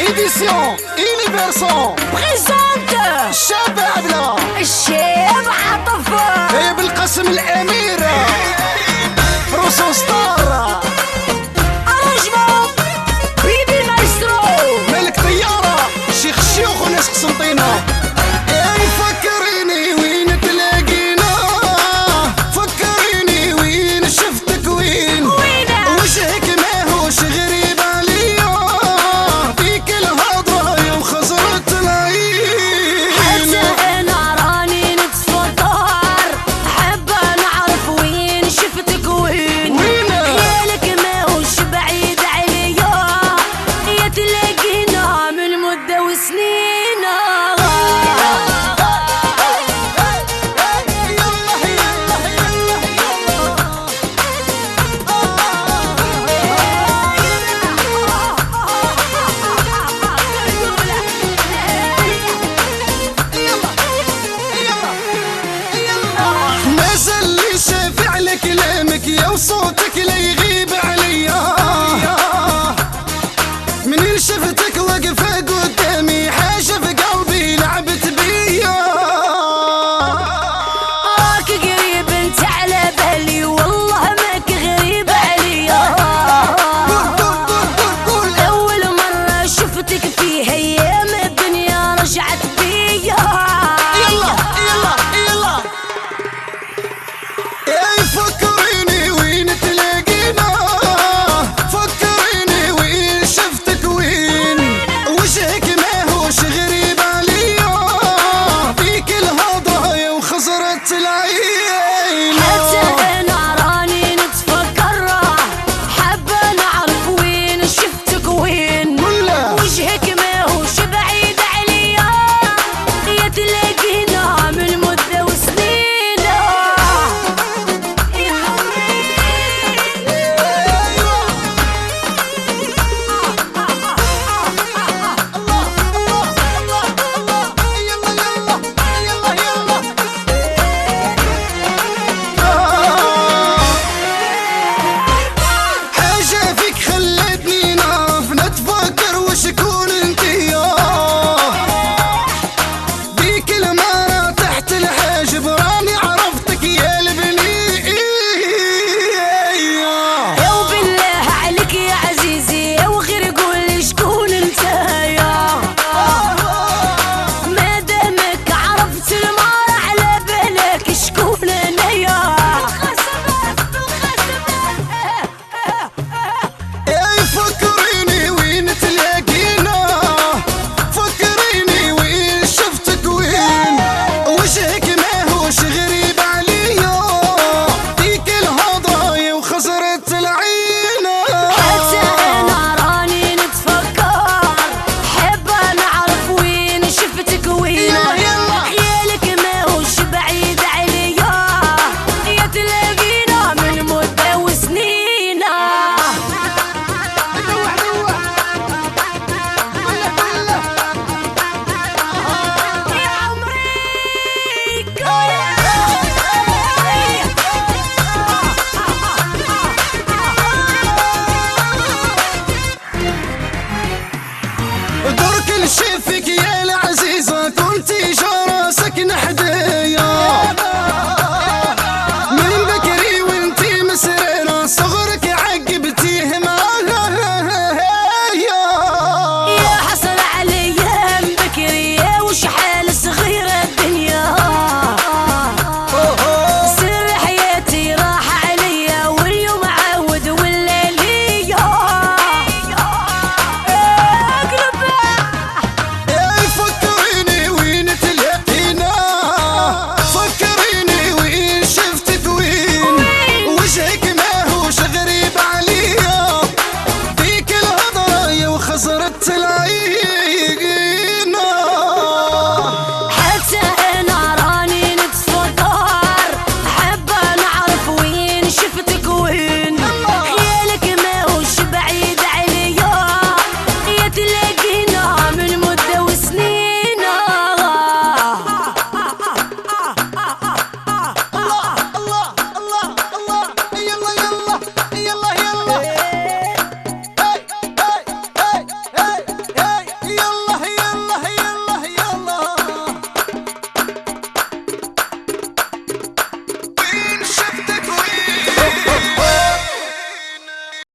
édition Universon بريزونت الشاب عبلة الشاب عاطف هي بالقسم الأمير روسو ستار أرجمو بيبي مايسترو ملك طيارة شيخ الشيوخ وناس قسنطينة. فكريني وين تلاقينا، فكريني وين شفتك وين وجهك ماهوش غريب عليا، فيك الهضرة يوم خزرت العين. حتى أنا راني نتصدر حابة نعرف وين شفتك وين خيالك ماهوش بعيد عليا، يا تلاقينا من مدة وسنين. كلامك يا وصوتك لا يغيب عليا،